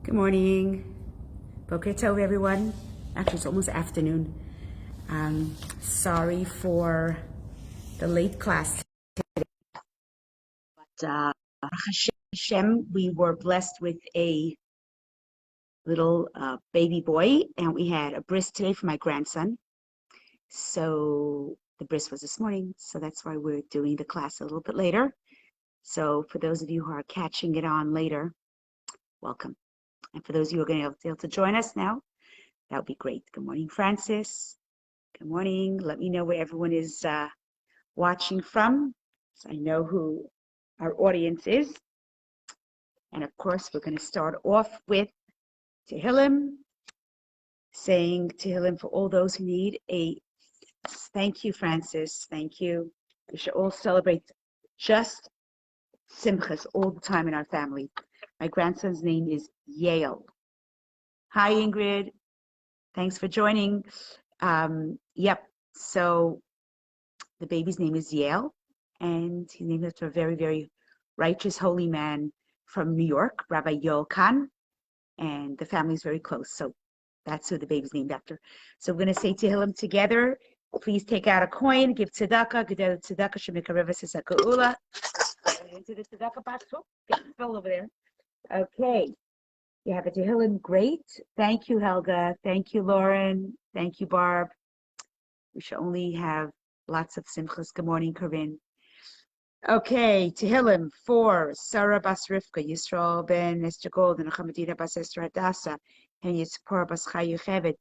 Good morning. Boker Tov, everyone. Actually, it's almost afternoon. Sorry for the late class today. But Baruch Hashem, we were blessed with a little baby boy, and we had a bris today for my grandson. So the bris was this morning, so that's why we're doing the class a little bit later. So for those of you who are catching it on later, welcome. And for those of you who are going to be able to join us now, that would be great. Good morning, Francis. Good morning. Let me know where everyone is watching from, so I know who our audience is. And of course, we're going to start off with Tehillim, saying Tehillim for all those who need a thank you, Francis. Thank you. We should all celebrate just simchas all the time in our family. My grandson's name is Yale. Hi, Ingrid. Thanks for joining. Yep. So the baby's name is Yale, and he's named after a very, very righteous, holy man from New York, Rabbi Yoel Kahn, and the family's very close. So that's who the baby's named after. So we're going to say Tehillim together. Please take out a coin, give tzedakah. Gedel tzedakah shemikareves es ha'geula. Into the tzedakah box. Oh, get the spell over there. Okay. You have a Tehillim. Great. Thank you, Helga. Thank you, Lauren. Thank you, Barb. We should only have lots of simchas. Good morning, Corinne. Okay, Tehillim for Sarah Bas Rivka, Yisrael ben Esther Gold, and Chamadina Bas Esther Hadassah, and Yitzpor Bas Chayu Chevet,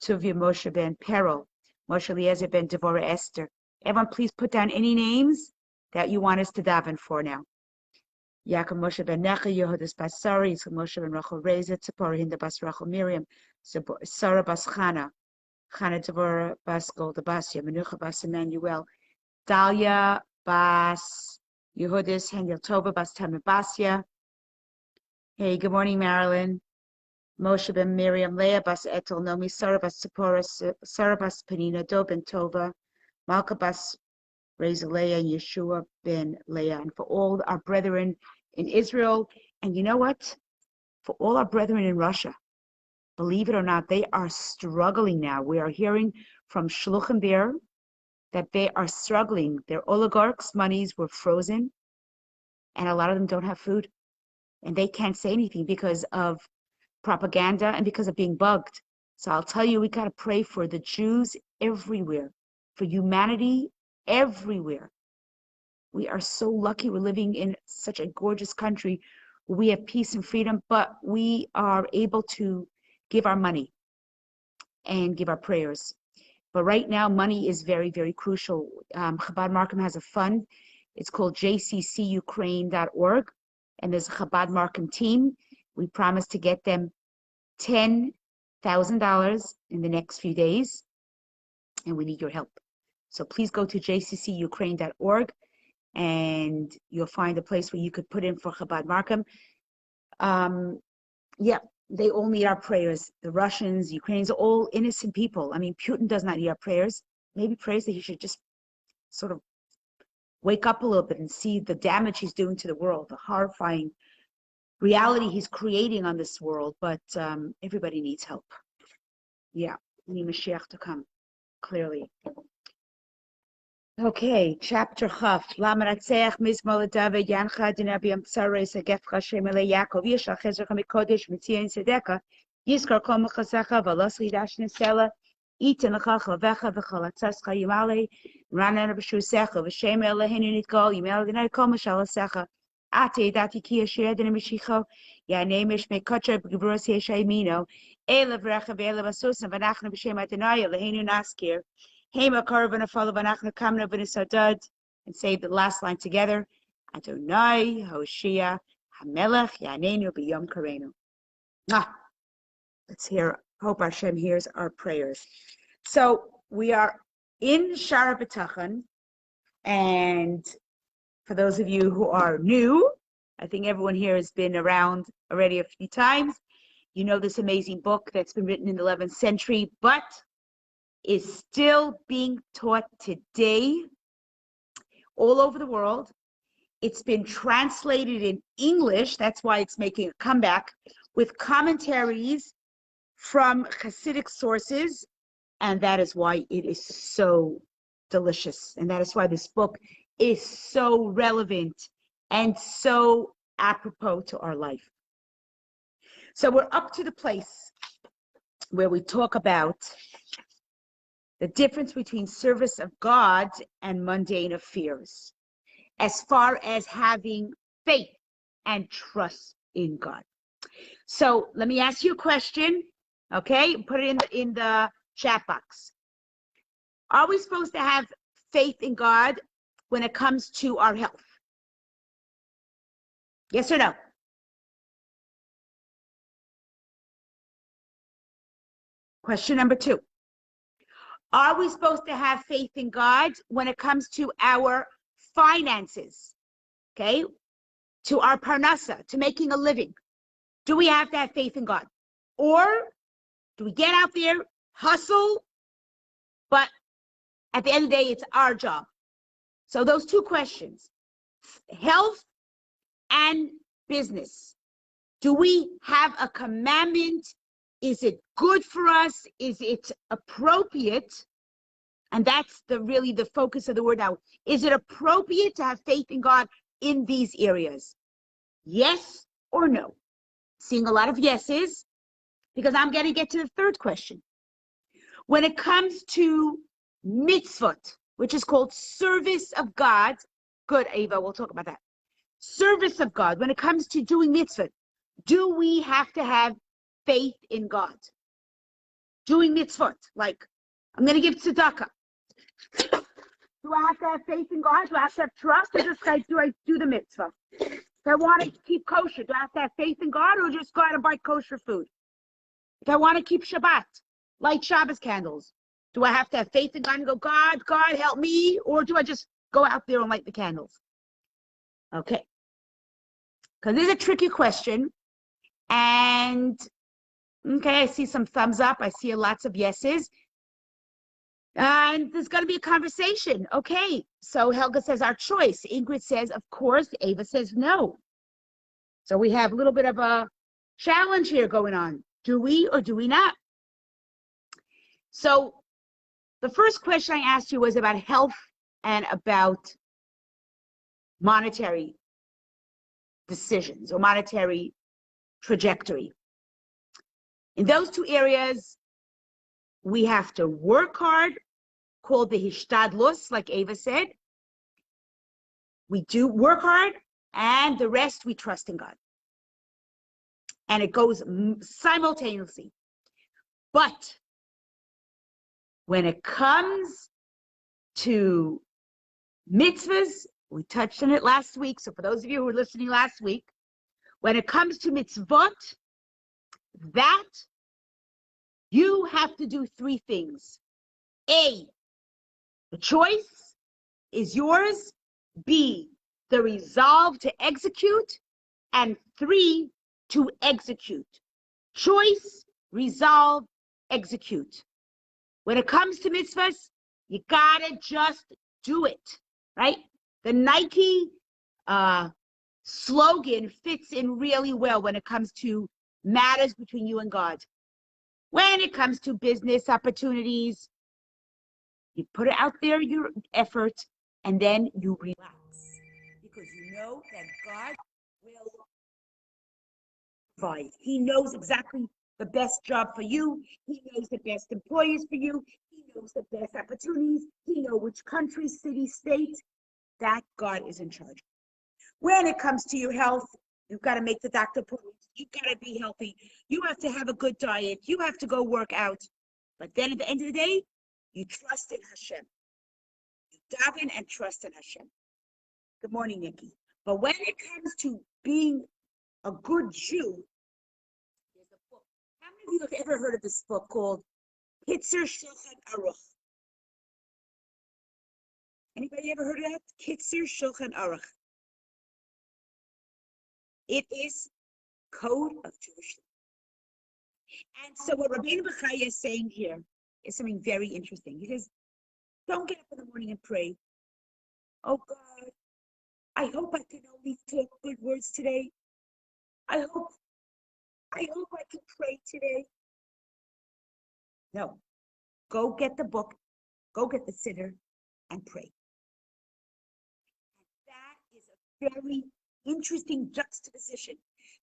Tuvia Moshe ben Peril, Moshe Eliezer ben Devorah Esther. Everyone, please put down any names that you want us to daven for now. Yaakov Moshe ben Necha, Yehudas Bas Sari, Yitzchak Moshe ben Rachel Reza, Tzipora Hinda Bas Rachel Miriam, Sarah Bas Chana, Chana Devorah Bas Golda Basya, Menucha Bas Emmanuel, Dalia Bas Yehudis, Hendel Tova Bas Tamibasya. Hey, good morning, Marilyn. Moshe ben Miriam, Leah Bas Etel, Nomi, Sarah Bas Tzipora, Sarah Bas Penina, Do ben Tova, Malka Bas Reza Leah, and Yeshua ben Leah, and for all our brethren in Israel. And you know what? For all our brethren in Russia, believe it or not, they are struggling now. We are hearing from Shluchim Beer that they are struggling. Their oligarchs' monies were frozen, and a lot of them don't have food. And they can't say anything because of propaganda and because of being bugged. So I'll tell you, we got to pray for the Jews everywhere, for humanity everywhere. We are so lucky we're living in such a gorgeous country where we have peace and freedom, but we are able to give our money and give our prayers. But right now, money is very, very crucial. Chabad Markham has a fund. It's called jccukraine.org, and there's a Chabad Markham team. We promise to get them $10,000 in the next few days, and we need your help. So please go to jccukraine.org, and you'll find a place where you could put in for Chabad Markham. They all need our prayers. The Russians, Ukrainians, all innocent people. I mean, Putin does not need our prayers. Maybe prayers that he should just sort of wake up a little bit and see the damage he's doing to the world, the horrifying reality he's creating on this world. But everybody needs help. Yeah, we need Mashiach to come, clearly. Okay, chapter Chaf. Lamaratzeach Mizmor David Yancha Dinabiam Tsares Agefcha Shemele Yaakov Yishal Chezercha Mikodesh Mitzion Sedeka Yizkar Kol Mechasecha Valos Lidash Nesela Iten Lechach Lavecha V'Chalatzescha Yimale Ranan B'Shusecha V'Shem Elohenu Nitgol Yimel Dinai Kol Meshalasecha Ate Dati Ki Asher Din Mishicho Yanemesh Mekotcher B'Gibros Yeshayimino Elav Recha V'Elav Asusim V'Nachna B'Shem Adonai Elohenu Naskir Hema Karvan Afala Vanachna Kamna V'Nisadad, and say the last line together. Adonai Hoshia Hamelech Yanenu B'Yom Karenu. Let's hear. Hope Hashem hears our prayers. So we are in Shaar Habitachon, and for those of you who are new, I think everyone here has been around already a few times. You know this amazing book that's been written in the 11th century, but is still being taught today all over the world. It's been translated in English. That's why it's making a comeback. with commentaries from Hasidic sources, and that is why it is so delicious. And that is why this book is so relevant and so apropos to our life. So we're up to the place where we talk about the difference between service of God and mundane affairs, as far as having faith and trust in God. So let me ask you a question, okay? Put it in the chat box. Are we supposed to have faith in God when it comes to our health? Yes or no? Question number 2. Are we supposed to have faith in God when it comes to our finances? Okay? To our parnasa, to making a living. Do we have to have faith in God? Or do we get out there, hustle, but at the end of the day, it's our job? So those 2 questions, health and business. Do we have a commandment? Is it good for us? Is it appropriate? And that's really the focus of the word now. Is it appropriate to have faith in God in these areas? Yes or no? Seeing a lot of yeses, because I'm going to get to the 3rd question. When it comes to mitzvot, which is called service of God, good, Ava, we'll talk about that. Service of God, when it comes to doing mitzvot, do we have to have faith in God? Doing mitzvot, like I'm going to give tzedakah. Do I have to have faith in God? Do I have to have trust? Or just like, do I do the mitzvah? If I want to keep kosher, do I have to have faith in God, or just go out and buy kosher food? If I want to keep Shabbat, light Shabbos candles, do I have to have faith in God and go, God, help me? Or do I just go out there and light the candles? Okay. Because this is a tricky question. And, okay, I see some thumbs up. I see lots of yeses. And there's going to be a conversation. Okay, so Helga says our choice. Ingrid says, of course. Ava says no. So we have a little bit of a challenge here going on. Do we or do we not? So the first question I asked you was about health and about monetary decisions or monetary trajectory. In those 2 areas, we have to work hard, called the hishtadlus, like Ava said. We do work hard, and the rest we trust in God. And it goes simultaneously. But when it comes to mitzvahs, we touched on it last week. So for those of you who were listening last week, when it comes to mitzvot, that you have to do 3 things. A, the choice is yours. B, the resolve to execute. And 3, to execute. Choice, resolve, execute. When it comes to mitzvahs, you gotta just do it, right? The Nike slogan fits in really well when it comes to matters between you and God. When it comes to business opportunities, you put it out there, your effort, and then you relax. Because you know that God will provide. He knows exactly the best job for you. He knows the best employers for you. He knows the best opportunities. He knows which country, city, state. That God is in charge. When it comes to your health, you've got to make the doctor appointments. You've got to be healthy. You have to have a good diet. You have to go work out. But then at the end of the day, you trust in Hashem. You daven and trust in Hashem. Good morning, Nikki. But when it comes to being a good Jew, there's a book. How many of you have ever heard of this book called Kitzer Shulchan Aruch? Anybody ever heard of that? Kitzer Shulchan Aruch. It is code of Jewish life. And so what Rabbeinu Bechaya is saying here is something very interesting. He says, don't get up in the morning and pray. Oh God, I hope I can only talk good words today. I hope I hope I can pray today. No, go get the book, go get the sitter, and pray. That is a very interesting juxtaposition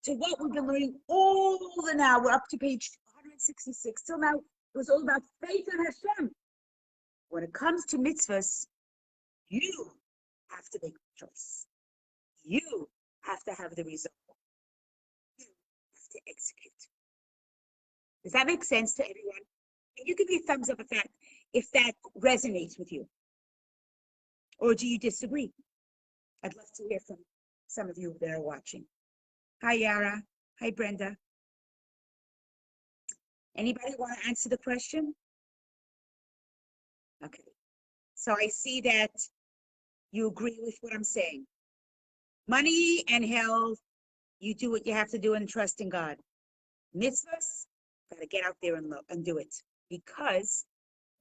to what we've been learning all the now. We're up to page 166. Till now, it was all about faith in Hashem. When it comes to mitzvahs, you have to make a choice. You have to have the result. You have to execute. Does that make sense to everyone? And you give me a thumbs up if that resonates with you. Or do you disagree? I'd love to hear from some of you that are watching. Hi, Yara. Hi, Brenda. Anybody want to answer the question? Okay. So I see that you agree with what I'm saying. Money and health, you do what you have to do and trust in God. Mitzvahs, got to get out there and do it. Because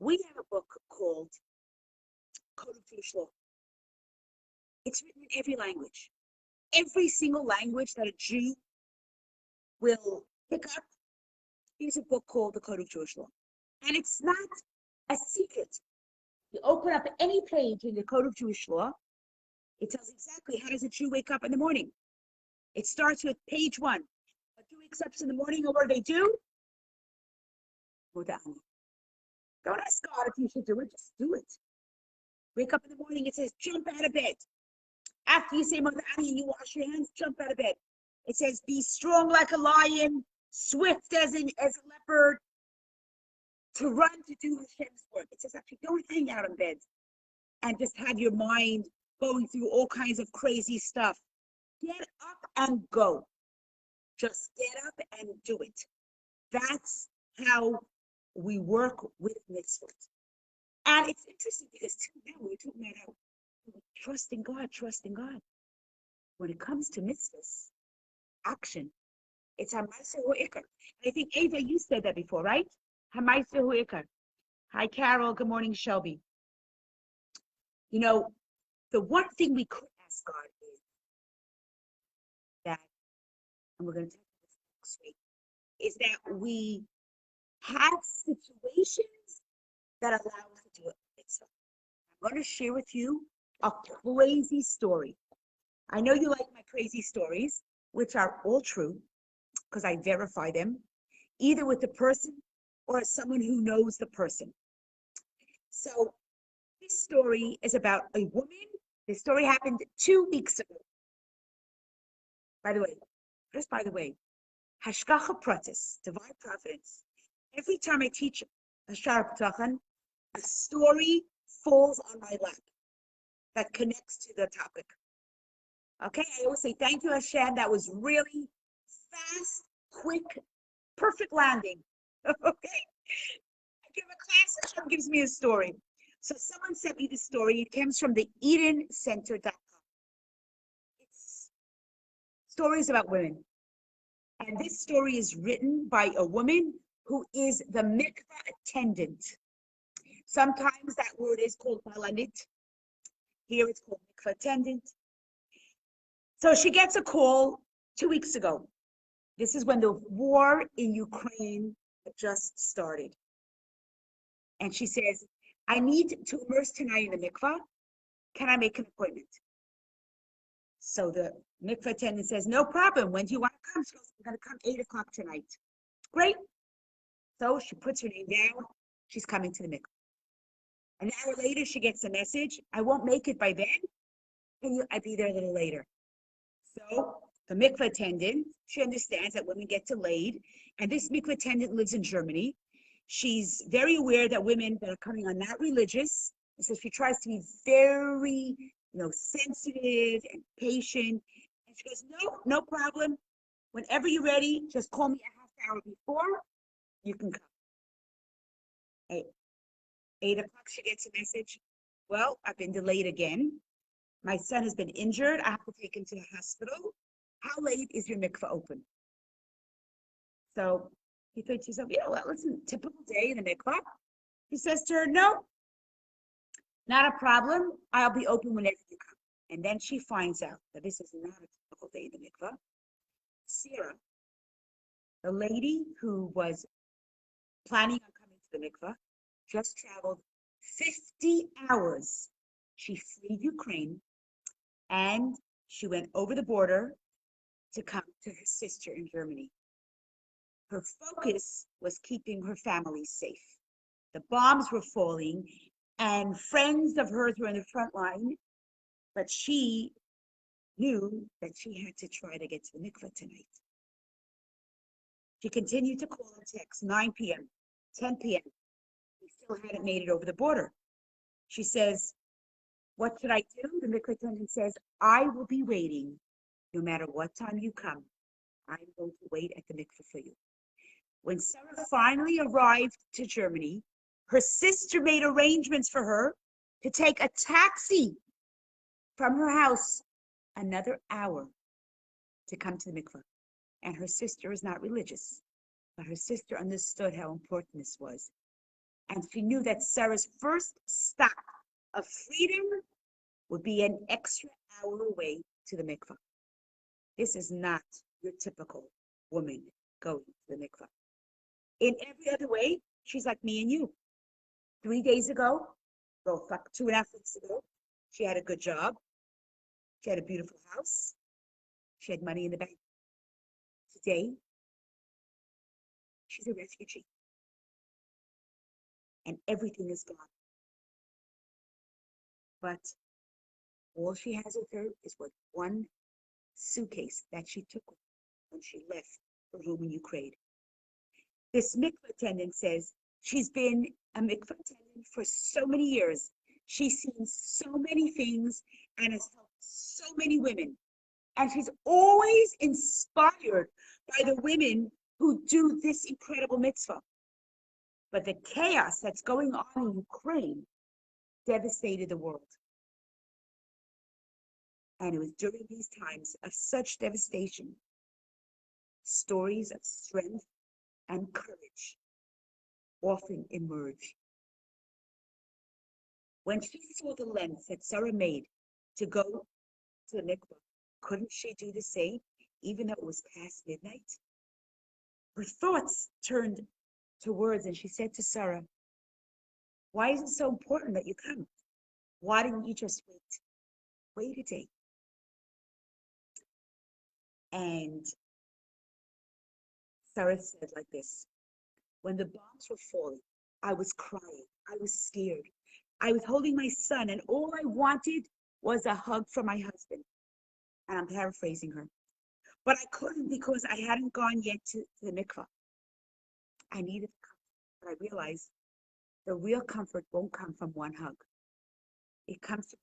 we have a book called Code of Jewish Law. It's written in every language. Every single language that a Jew will pick up, here's a book called the Code of Jewish Law. And it's not a secret. You open up any page in the Code of Jewish Law, it tells exactly how does a Jew wake up in the morning. It starts with page 1. A Jew wakes up in the morning, and what do? Don't ask God if you should do it, just do it. Wake up in the morning, it says jump out of bed. After you say Modani and you wash your hands, jump out of bed. It says be strong like a lion, swift as a leopard, to run to do Hashem's work. It says actually don't hang out in bed and just have your mind going through all kinds of crazy stuff. Get up and go. Just get up and do it. That's how we work with mitzvot. And it's interesting because now we're talking about how trusting God. When it comes to mitzvahs, action, it's Hamaisa Hu Ikar. I think, Ava, you said that before, right? Hamaisa Hu Ikar. Hi, Carol. Good morning, Shelby. You know, the one thing we could ask God is that, and we're going to talk about this next week, is that we have situations that allow us to do it. I'm going to share with you a crazy story. I know you like my crazy stories, which are all true, because I verify them, either with the person or someone who knows the person. So this story is about a woman. This story happened 2 weeks ago. By the way, Hashgacha Pratis, divine providence. Every time I teach a Shaar Habitachon, a story falls on my lap that connects to the topic. Okay, I always say thank you, Hashem. That was really fast, quick, perfect landing. Okay, I give a class, Hashem gives me a story. So someone sent me the story. It comes from the EdenCenter.com. It's stories about women. And this story is written by a woman who is the Mikvah attendant. Sometimes that word is called balanit. Here it's called Mikvah attendant. So she gets a call 2 weeks ago. This is when the war in Ukraine had just started. And she says, I need to immerse tonight in the mikvah. Can I make an appointment? So the mikvah attendant says, no problem. When do you want to come? She goes, I'm going to come 8 o'clock tonight. Great. So she puts her name down. She's coming to the mikvah. An hour later, she gets a message. I won't make it by then. I'll be there a little later. So the mikvah attendant, she understands that women get delayed. And this mikvah attendant lives in Germany. She's very aware that women that are coming are not religious. And so she tries to be very, sensitive and patient. And she goes, no problem. Whenever you're ready, just call me a half hour before. You can come. 8 o'clock, she gets a message. Well, I've been delayed again. My son has been injured. I have to take him to the hospital. How late is your mikvah open? So he thinks to himself, listen, typical day in the mikvah. He says to her, no, not a problem. I'll be open whenever you come. And then she finds out that this is not a typical day in the mikvah. Sarah, The lady who was planning on coming to the mikvah just traveled 50 hours. She fled Ukraine and she went over the border to come to her sister in Germany. Her focus was keeping her family safe. The bombs were falling and friends of hers were in the front line, but she knew that she had to try to get to the mikvah tonight. She continued to call and text 9 p.m., 10 p.m. We still hadn't made it over the border. She says, what should I do? The mikvah attendant says, I will be waiting no matter what time you come. I'm going to wait at the mikvah for you. When Sarah finally arrived to Germany, her sister made arrangements for her to take a taxi from her house another hour to come to the mikvah. And her sister is not religious, but her sister understood how important this was. And she knew that Sarah's first stop of freedom would be an extra hour away to the mikvah. This is not your typical woman going to the mikvah. In every other way, she's like me and you. 3 days ago, 2.5 weeks ago, she had a good job. She had a beautiful house. She had money in the bank. Today, she's a refugee. And everything is gone. But all she has with her is what one suitcase that she took when she left her home in Ukraine. This mikvah attendant says she's been a mikvah attendant for so many years. She's seen so many things and has helped so many women. And she's always inspired by the women who do this incredible mitzvah. But the chaos that's going on in Ukraine devastated the world. And it was during these times of such devastation, stories of strength and courage often emerge. When she saw the lengths that Sarah made to go to the mikvah, couldn't she do the same, even though it was past midnight? Her thoughts turned to words, and she said to Sarah, why is it so important that you come? Why didn't you just wait? Wait a day. And Sarah said like this, when the bombs were falling, I was crying. I was scared. I was holding my son, and all I wanted was a hug from my husband. And I'm paraphrasing her. But I couldn't because I hadn't gone yet to the mikvah. I needed comfort, but I realized the real comfort won't come from one hug. It comes from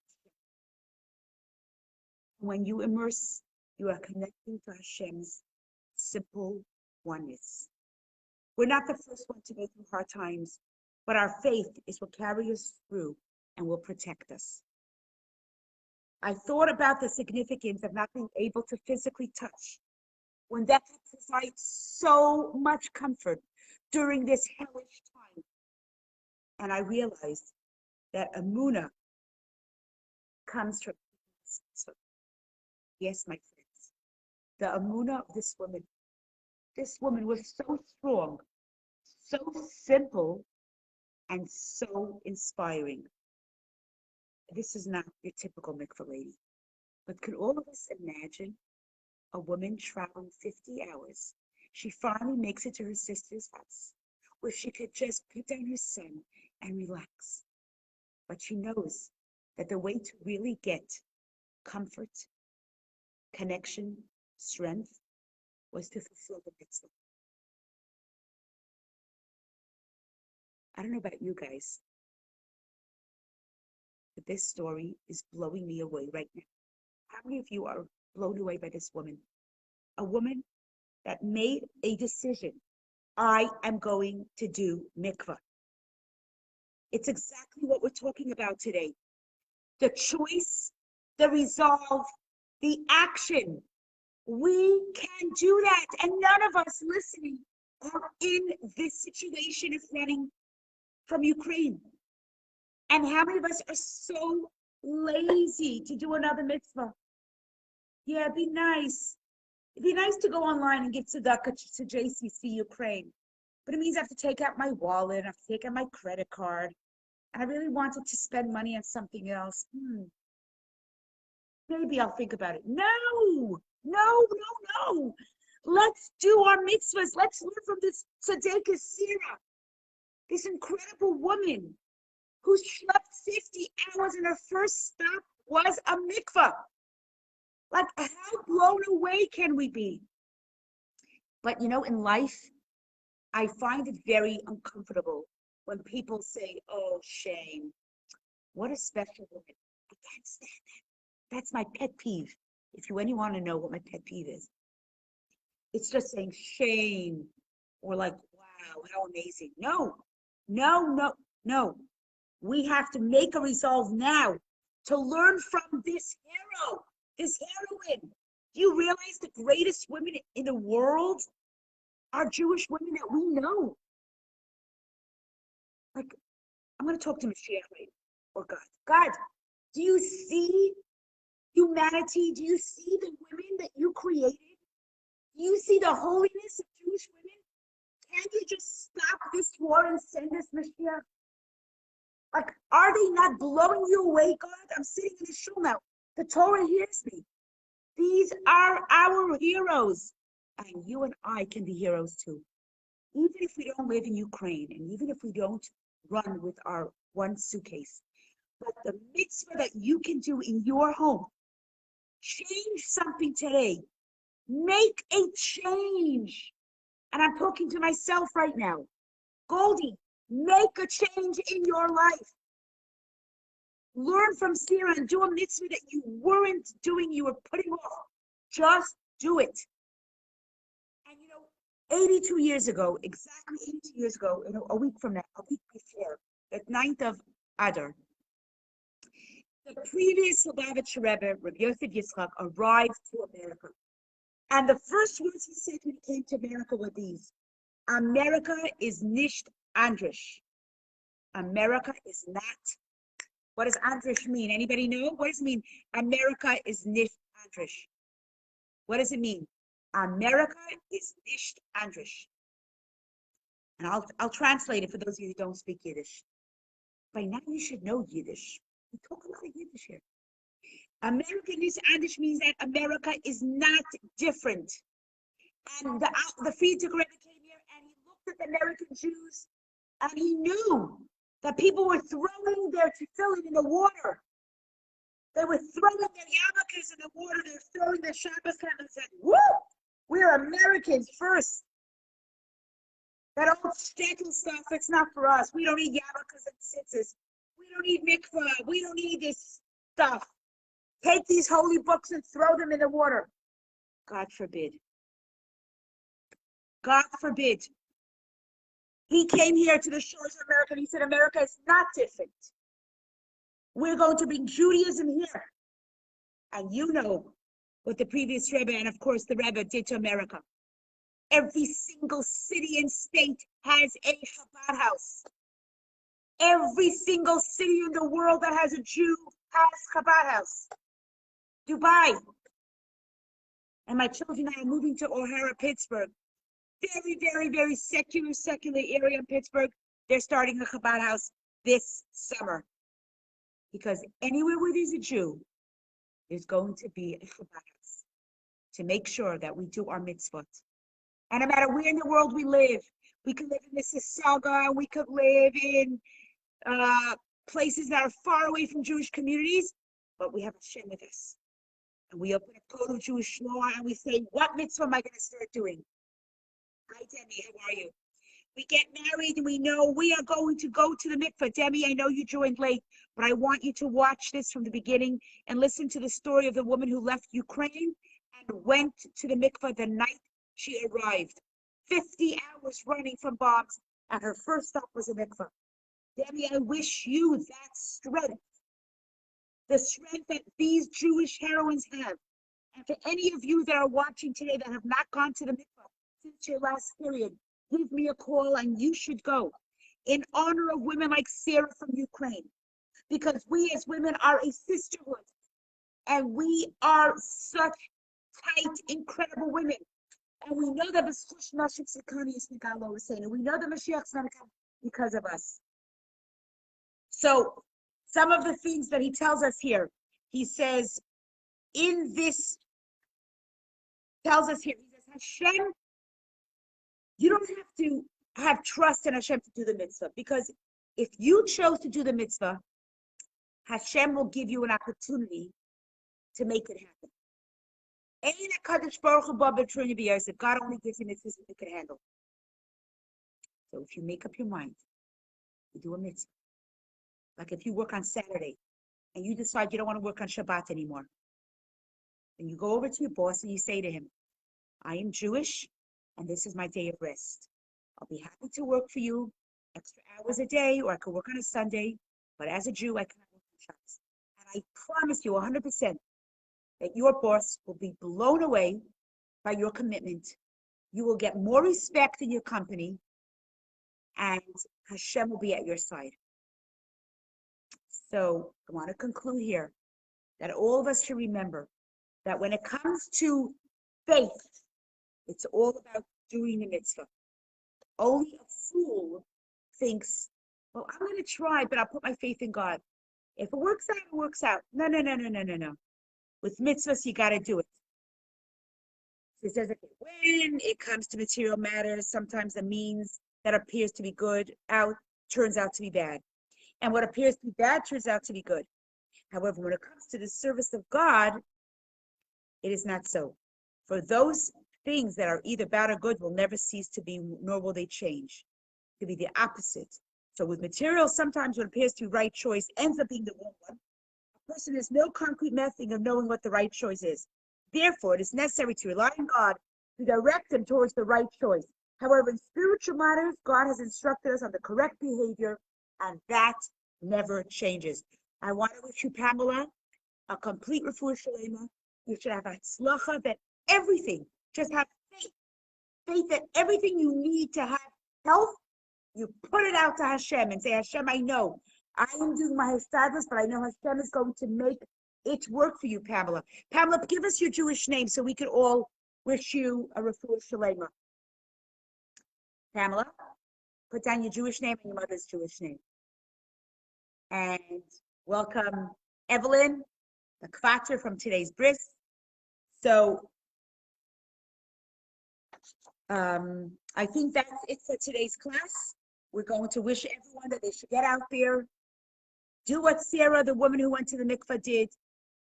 when you immerse, you are connecting to Hashem's simple oneness. We're not the first one to go through hard times, but our faith is what carries us through and will protect us. I thought about the significance of not being able to physically touch when that provides so much comfort during this hellish time. And I realized that Amunah comes from, yes, my friends, the Amunah of this woman. This woman was so strong, so simple, and so inspiring. This is not your typical mikvah lady. But can all of us imagine a woman traveling 50 hours? She finally makes it to her sister's house, where she could just put down her son and relax. But she knows that the way to really get comfort, connection, strength, was to fulfill the mitzvah. I don't know about you guys, but this story is blowing me away right now. How many of you are blown away by this woman? A woman that made a decision. I am going to do mikvah. It's exactly what we're talking about today. The choice, the resolve, the action. We can do that. And none of us listening are in this situation of running from Ukraine. And how many of us are so lazy to do another mitzvah? Yeah, be nice. It'd be nice to go online and give tzedakah to JCC Ukraine, but it means I have to take out my wallet, I have to take out my credit card, and I really wanted to spend money on something else. Maybe I'll think about it. No, no, no, no. Let's do our mitzvahs. Let's learn from this tzedekah Sarah, this incredible woman who slept 50 hours and her first stop was a mikvah. Like, how blown away can we be? But you know, in life, I find it very uncomfortable when people say, oh, shame, what a special woman. I can't stand that. That's my pet peeve. If you any want to know what my pet peeve is, it's just saying shame or like, wow, how amazing. No, no, no, no. We have to make a resolve now to learn from this hero, this heroine. Do you realize the greatest women in the world are Jewish women that we know? Like, I'm going to talk to Mashiach right now, or God. God, do you see humanity? Do you see the women that you created? Do you see the holiness of Jewish women? Can you just stop this war and send us Mashiach? Like, are they not blowing you away, God? I'm sitting in the shul now. The Torah hears me. These are our heroes. And you and I can be heroes too. Even if we don't live in Ukraine, and even if we don't run with our one suitcase. But the mitzvah that you can do in your home, change something today. Make a change. And I'm talking to myself right now. Goldie, make a change in your life. Learn from Sarah and do a mitzvah that you weren't doing, you were putting off. Just do it. And you know, 82 years ago, exactly 82 years ago, a week from now, a week before, the 9th of Adar, the previous Habitachon Rebbe, Rabbi Yosef Yitzchak, arrived to America. And the first words he said when he came to America were these: America is nicht Andrisch. America is not. What does Andrisch mean? Anybody know? What does it mean? America is nicht Andrisch. What does it mean? America is nicht Andrisch. And I'll translate it for those of you who don't speak Yiddish. By now you should know Yiddish. We talk a lot of Yiddish here. America nicht Andrisch means that America is not different. And the Friedrich Rebbe came here and he looked at the American Jews and he knew that people were throwing their tefillin in the water. They were throwing their yarmulkes in the water. They were throwing their Shabbos candles and said, woo, we're Americans first. That old shtetl stuff, it's not for us. We don't need yarmulkes and tzitzis. We don't need mikvah. We don't need this stuff. Take these holy books and throw them in the water. God forbid. God forbid. He came here to the shores of America and he said, America is not different. We're going to bring Judaism here. And you know what the previous Rebbe and of course the Rebbe did to America. Every single city and state has a Chabad house. Every single city in the world that has a Jew has Chabad house. Dubai. And my children and I are moving to O'Hara, Pittsburgh. Very, very, very secular area in Pittsburgh. They're starting a Chabad house this summer. Because anywhere where there's a Jew, there's going to be a Chabad house to make sure that we do our mitzvot. And no matter where in the world we live, we could live in Mississauga, we could live in places that are far away from Jewish communities, but we have Hashem with us. And we open a code of Jewish law and we say, what mitzvah am I going to start doing? Hi, Demi, how are you? We get married and we know we are going to go to the mikvah. Demi, I know you joined late, but I want you to watch this from the beginning and listen to the story of the woman who left Ukraine and went to the mikvah the night she arrived. 50 hours running from bombs, and her first stop was a mikvah. Demi, I wish you that strength, the strength that these Jewish heroines have. And for any of you that are watching today that have not gone to the mikvah since your last period, give me a call and you should go in honor of women like Sarah from Ukraine. Because we as women are a sisterhood and we are such tight, incredible women. And we know that is saying, and we know that Mashiach is going to come because of us. So some of the things that he tells us here, he says, in this, tells us here, he says, Hashem, you don't have to have trust in Hashem to do the mitzvah, because if you chose to do the mitzvah, Hashem will give you an opportunity to make it happen. God only gives you mitzvahs that you can handle. So if you make up your mind to do a mitzvah, like if you work on Saturday and you decide you don't want to work on Shabbat anymore, then you go over to your boss and you say to him, I am Jewish and this is my day of rest. I'll be happy to work for you extra hours a day, or I could work on a Sunday, but as a Jew, I cannot work on Shabbos. And I promise you 100% that your boss will be blown away by your commitment. You will get more respect in your company, and Hashem will be at your side. So I want to conclude here that all of us should remember that when it comes to faith, it's all about doing the mitzvah. Only a fool thinks, well, I'm going to try, but I'll put my faith in God. If it works out, it works out. No. With mitzvahs, you got to do it. So it says, when it comes to material matters, sometimes the means that appears to be good turns out to be bad. And what appears to be bad turns out to be good. However, when it comes to the service of God, it is not so. For those things that are either bad or good will never cease to be, nor will they change. To be the opposite. So with material, sometimes what appears to be right choice ends up being the wrong one. A person has no concrete method of knowing what the right choice is. Therefore, it is necessary to rely on God to direct them towards the right choice. However, in spiritual matters, God has instructed us on the correct behavior, and that never changes. I want to wish you, Pamela, a complete refuah shalema. You should have hatzlacha, that everything, just have faith. Faith that everything you need to have health, you put it out to Hashem and say, Hashem, I know I am doing my hastadlus, but I know Hashem is going to make it work for you, Pamela. Pamela, give us your Jewish name so we can all wish you a refuah shalema. Pamela, put down your Jewish name and your mother's Jewish name. And welcome, Evelyn, the kvacher from today's bris. So I think that's it for today's class. We're going to wish everyone that they should get out there, do what Sarah, the woman who went to the mikvah, did.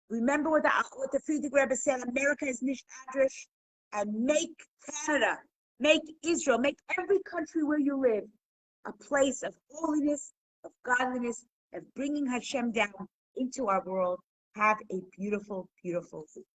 Remember what the Friedrich Rebbe said, America is nicht adrish, and make Canada, make Israel, make every country where you live a place of holiness, of godliness, of bringing Hashem down into our world. Have a beautiful, beautiful week.